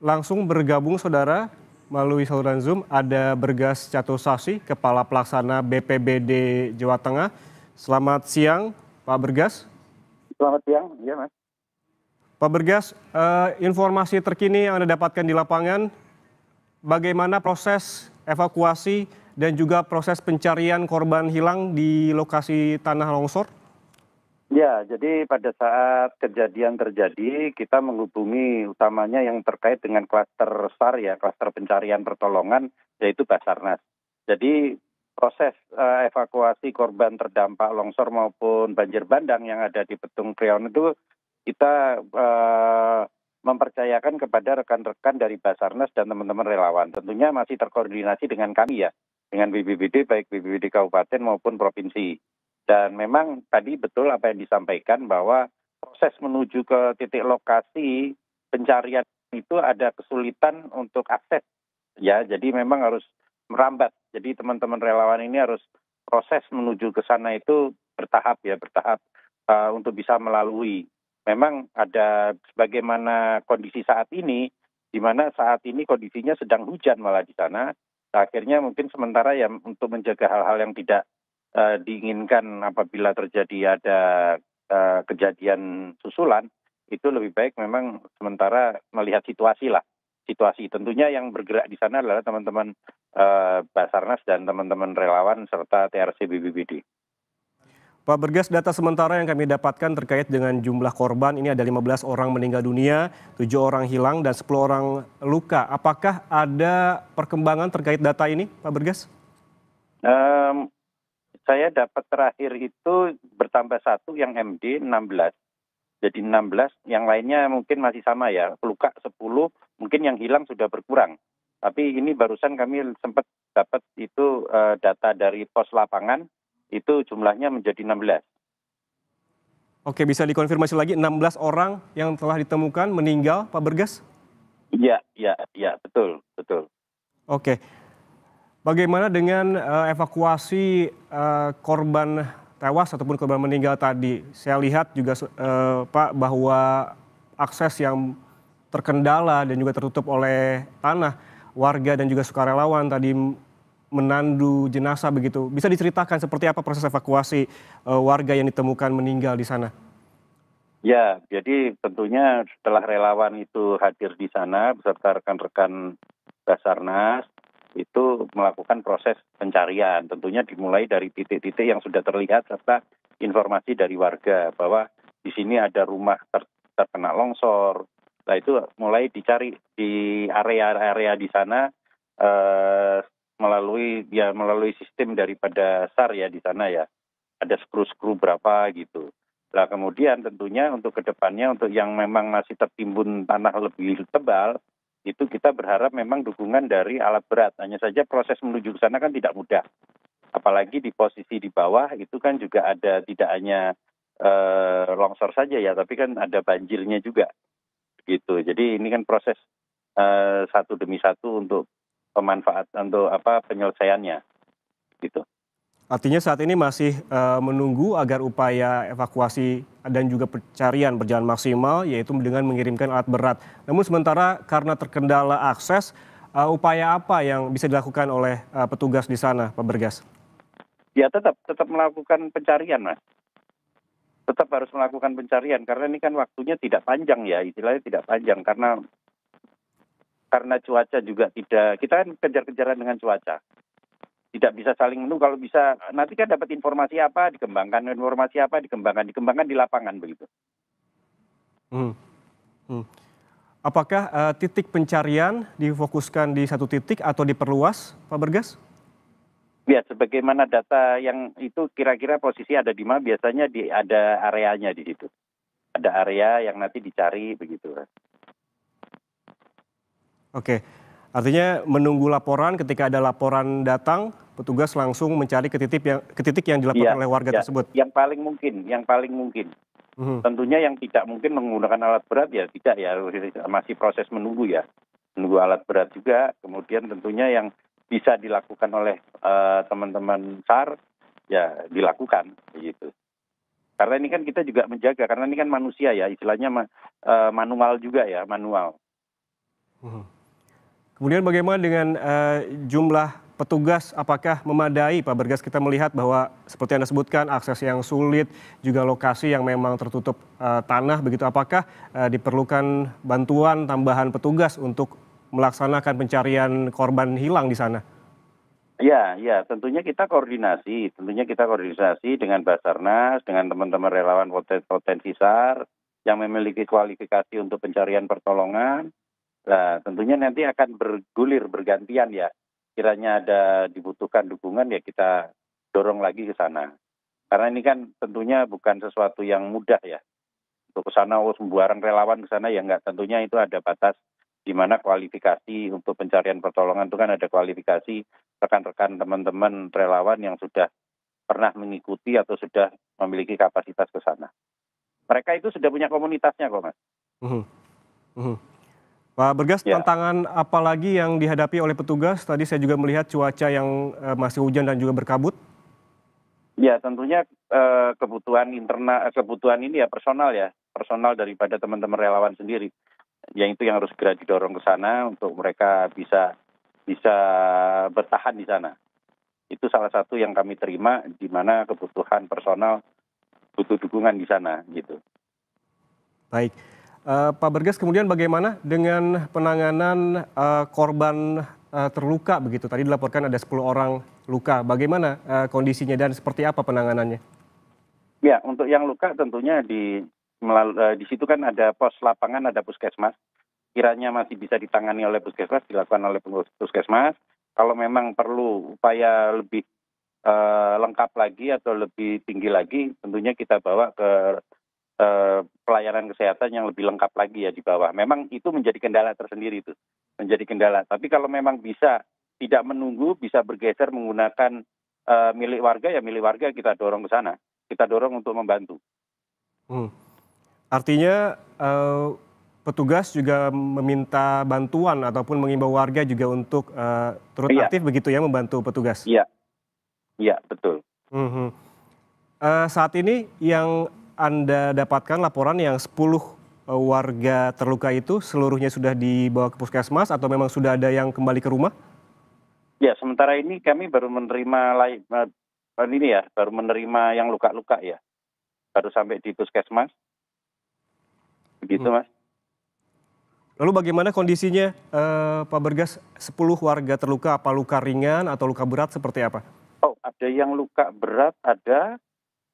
Langsung bergabung saudara melalui saluran Zoom ada Bergas Chatosasi, Kepala Pelaksana BPBD Jawa Tengah. Selamat siang Pak Bergas. Selamat siang, iya Mas. Pak Bergas, informasi terkini yang Anda dapatkan di lapangan, bagaimana proses evakuasi dan juga proses pencarian korban hilang di lokasi tanah longsor? Ya, jadi pada saat kejadian terjadi, kita menghubungi utamanya yang terkait dengan klaster SAR ya, klaster pencarian pertolongan, yaitu Basarnas. Jadi proses evakuasi korban terdampak longsor maupun banjir bandang yang ada di Petung Priok itu kita mempercayakan kepada rekan-rekan dari Basarnas dan teman-teman relawan. Tentunya masih terkoordinasi dengan kami ya, dengan BPBD, baik BPBD Kabupaten maupun Provinsi. Dan memang tadi betul apa yang disampaikan bahwa proses menuju ke titik lokasi pencarian itu ada kesulitan untuk akses ya, jadi memang harus merambat. Jadi teman-teman relawan ini harus proses menuju ke sana itu bertahap ya, bertahap untuk bisa melalui. Memang ada sebagaimana kondisi saat ini, di mana saat ini kondisinya sedang hujan malah di sana. Akhirnya mungkin sementara ya untuk menjaga hal-hal yang tidak diinginkan apabila terjadi ada kejadian susulan, itu lebih baik memang sementara melihat situasi lah. Situasi tentunya yang bergerak di sana adalah teman-teman Basarnas dan teman-teman relawan serta TRC BPBD. Pak Bergas, data sementara yang kami dapatkan terkait dengan jumlah korban, ini ada 15 orang meninggal dunia, 7 orang hilang dan 10 orang luka. Apakah ada perkembangan terkait data ini, Pak Bergas? Saya dapat terakhir itu bertambah satu yang MD 16. Jadi 16, yang lainnya mungkin masih sama ya, luka 10, mungkin yang hilang sudah berkurang. Tapi ini barusan kami sempat dapat itu data dari pos lapangan, itu jumlahnya menjadi 16. Oke, bisa dikonfirmasi lagi 16 orang yang telah ditemukan meninggal, Pak Bergas? Iya, iya, iya, betul, betul. Oke. Bagaimana dengan evakuasi korban tewas ataupun korban meninggal tadi? Saya lihat juga Pak bahwa akses yang terkendala dan juga tertutup oleh tanah, warga dan juga sukarelawan tadi menandu jenazah begitu. Bisa diceritakan seperti apa proses evakuasi warga yang ditemukan meninggal di sana? Ya, jadi tentunya setelah relawan itu hadir di sana beserta rekan-rekan Basarnas, itu melakukan proses pencarian. Tentunya dimulai dari titik-titik yang sudah terlihat serta informasi dari warga bahwa di sini ada rumah terkena longsor. Nah itu mulai dicari di area-area di sana melalui sistem daripada SAR ya di sana ya. Ada skru-skru berapa gitu. Nah kemudian tentunya untuk kedepannya untuk yang memang masih tertimbun tanah lebih tebal, itu kita berharap memang dukungan dari alat berat. Hanya saja proses menuju ke sana kan tidak mudah. Apalagi di posisi di bawah itu kan juga ada tidak hanya longsor saja ya, tapi kan ada banjirnya juga. Gitu. Jadi ini kan proses satu demi satu untuk penyelesaiannya. Gitu. Artinya saat ini masih menunggu agar upaya evakuasi dan juga pencarian berjalan maksimal, yaitu dengan mengirimkan alat berat. Namun sementara karena terkendala akses, upaya apa yang bisa dilakukan oleh petugas di sana, Pak Bergas? Ya tetap melakukan pencarian, Mas. Tetap harus melakukan pencarian karena ini kan waktunya tidak panjang ya, istilahnya tidak panjang karena cuaca juga tidak, kita kan kejar-kejaran dengan cuaca. Tidak bisa saling menunggu, kalau bisa nanti kan dapat informasi apa dikembangkan di lapangan begitu. Apakah titik pencarian difokuskan di satu titik atau diperluas, Pak Bergas? Ya, sebagaimana data yang itu kira-kira posisi ada di mana, biasanya ada areanya di situ. Ada area yang nanti dicari begitu. Oke, artinya menunggu laporan, ketika ada laporan datang, petugas langsung mencari ke titik yang dilaporkan oleh warga tersebut. Yang paling mungkin. Tentunya yang tidak mungkin menggunakan alat berat ya tidak ya, masih proses menunggu ya. Menunggu alat berat juga, kemudian tentunya yang bisa dilakukan oleh teman-teman SAR ya dilakukan begitu. Karena ini kan kita juga menjaga, karena ini kan manusia ya, istilahnya manual juga ya, manual. Mhm. Kemudian bagaimana dengan jumlah petugas, apakah memadai Pak Bergas? Kita melihat bahwa seperti Anda sebutkan akses yang sulit, juga lokasi yang memang tertutup tanah begitu. Apakah diperlukan bantuan tambahan petugas untuk melaksanakan pencarian korban hilang di sana? Ya, ya, tentunya kita koordinasi dengan Basarnas, dengan teman-teman relawan potensi SAR yang memiliki kualifikasi untuk pencarian pertolongan. Nah, tentunya nanti akan bergulir bergantian ya. Kiranya ada dibutuhkan dukungan ya kita dorong lagi ke sana. Karena ini kan tentunya bukan sesuatu yang mudah ya. Untuk ke sana, sembarang relawan ke sana ya enggak. Tentunya itu ada batas di mana kualifikasi untuk pencarian pertolongan itu kan ada kualifikasi rekan-rekan teman-teman relawan yang sudah pernah mengikuti atau sudah memiliki kapasitas ke sana. Mereka itu sudah punya komunitasnya kok, Mas. Mhm, mhm. Pak Bergas, Ya, tantangan apa lagi yang dihadapi oleh petugas? Tadi saya juga melihat cuaca yang masih hujan dan juga berkabut. ya tentunya kebutuhan internal, kebutuhan ini ya personal daripada teman-teman relawan sendiri. Yang itu yang harus segera didorong ke sana untuk mereka bisa bisa bertahan di sana. Itu salah satu yang kami terima di mana kebutuhan personal butuh dukungan di sana gitu. Baik. Pak Bergas, kemudian bagaimana dengan penanganan korban terluka begitu? Tadi dilaporkan ada 10 orang luka. Bagaimana kondisinya dan seperti apa penanganannya? Ya, untuk yang luka tentunya di situ kan ada pos lapangan, ada puskesmas. Kiranya masih bisa ditangani oleh puskesmas, dilakukan oleh puskesmas. Kalau memang perlu upaya lebih lengkap lagi atau lebih tinggi lagi, tentunya kita bawa ke pelayanan kesehatan yang lebih lengkap lagi ya di bawah. Memang itu menjadi kendala tersendiri itu, menjadi kendala. Tapi kalau memang bisa tidak menunggu, bisa bergeser menggunakan milik warga, ya milik warga kita dorong ke sana. Kita dorong untuk membantu. Hmm. Artinya petugas juga meminta bantuan ataupun mengimbau warga juga untuk turut Iya, aktif begitu ya membantu petugas. iya, iya, betul. Mhm. Saat ini yang Anda dapatkan laporan yang 10 warga terluka itu seluruhnya sudah dibawa ke puskesmas atau memang sudah ada yang kembali ke rumah? Ya, sementara ini kami baru menerima ini ya, baru menerima yang luka-luka ya. Baru sampai di puskesmas, begitu Mhm. Mas. Lalu bagaimana kondisinya, Pak Bergas, 10 warga terluka, apa luka ringan atau luka berat seperti apa? Oh, ada yang luka berat, ada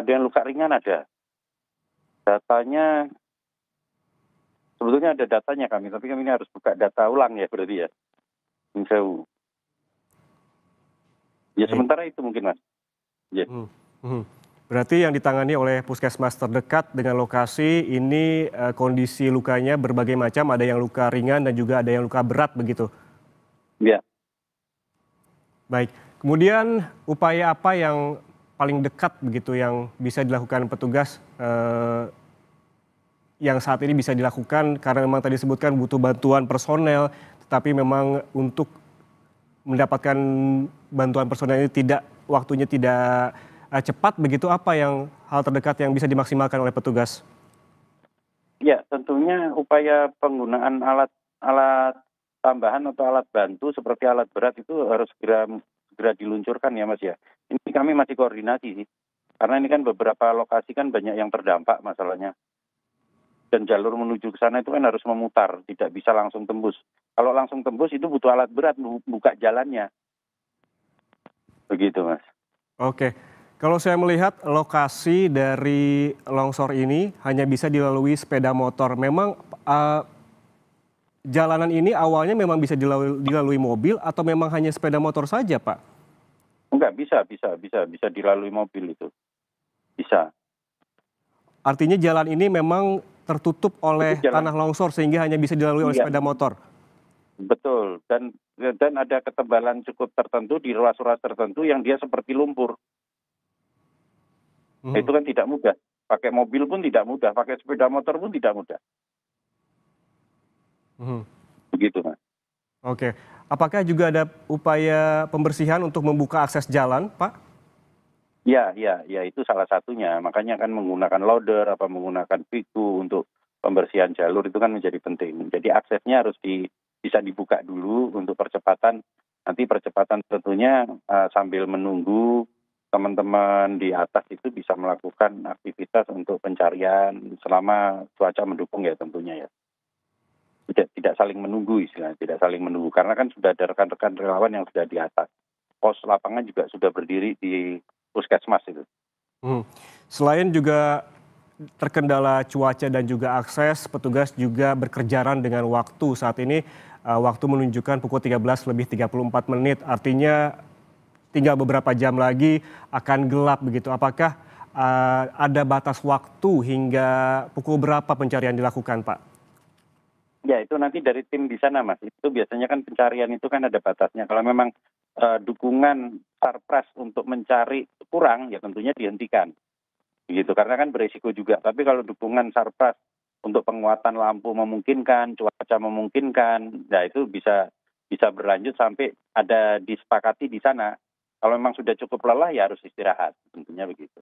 yang luka ringan ada. Datanya, sebetulnya ada datanya kami, tapi kami ini harus buka data ulang ya berarti ya. Nyun sewu. Ya Baik. sementara itu mungkin Mas. Ya. Mhm, mhm. Berarti yang ditangani oleh puskesmas terdekat dengan lokasi ini, kondisi lukanya berbagai macam, ada yang luka ringan dan juga ada yang luka berat begitu? Ya. Baik, kemudian upaya apa yang paling dekat begitu yang bisa dilakukan petugas, yang saat ini bisa dilakukan karena memang tadi disebutkan butuh bantuan personel, tetapi memang untuk mendapatkan bantuan personel ini waktunya tidak, cepat begitu, apa yang hal terdekat yang bisa dimaksimalkan oleh petugas? Ya, tentunya upaya penggunaan alat alat tambahan atau alat bantu seperti alat berat itu harus segera segera diluncurkan ya Mas ya. Ini kami masih koordinasi sih. Karena ini kan beberapa lokasi kan banyak yang terdampak masalahnya. Dan jalur menuju ke sana itu kan harus memutar, tidak bisa langsung tembus. Kalau langsung tembus itu butuh alat berat buka jalannya. Begitu Mas. Oke, kalau saya melihat lokasi dari longsor ini hanya bisa dilalui sepeda motor. Memang, jalanan ini awalnya memang bisa dilalui mobil atau memang hanya sepeda motor saja, Pak? Enggak, bisa dilalui mobil itu. Bisa. Artinya jalan ini memang tertutup Itu oleh jalan, tanah longsor sehingga hanya bisa dilalui oleh iya, sepeda motor? betul. Dan ada ketebalan cukup tertentu di ruas-ruas tertentu yang dia seperti lumpur. Mhm, Itu kan tidak mudah. Pakai mobil pun tidak mudah, pakai sepeda motor pun tidak mudah. mhm. Begitu Mas. Oke. Apakah juga ada upaya pembersihan untuk membuka akses jalan, Pak? Ya, ya, ya itu salah satunya. Makanya kan menggunakan loader, apa menggunakan piku untuk pembersihan jalur itu kan menjadi penting. Jadi aksesnya harus bisa dibuka dulu untuk percepatan. Nanti percepatan tentunya sambil menunggu teman-teman di atas itu bisa melakukan aktivitas untuk pencarian selama cuaca mendukung ya tentunya ya. Tidak saling menunggu istilahnya, tidak saling menunggu. Karena kan sudah ada rekan-rekan relawan yang sudah di atas. Pos lapangan juga sudah berdiri di puskesmas itu. Selain juga terkendala cuaca dan juga akses, petugas juga berkejaran dengan waktu. Saat ini waktu menunjukkan pukul 13:34, artinya tinggal beberapa jam lagi akan gelap begitu. Apakah ada batas waktu hingga pukul berapa pencarian dilakukan, Pak? Ya itu nanti dari tim di sana Mas, itu biasanya kan pencarian itu kan ada batasnya. Kalau memang dukungan Sarpras untuk mencari kurang, ya tentunya dihentikan. Gitu, karena kan beresiko juga. Tapi kalau dukungan Sarpras untuk penguatan lampu memungkinkan, cuaca memungkinkan, ya itu bisa berlanjut sampai ada disepakati di sana. Kalau memang sudah cukup lelah ya harus istirahat, tentunya begitu.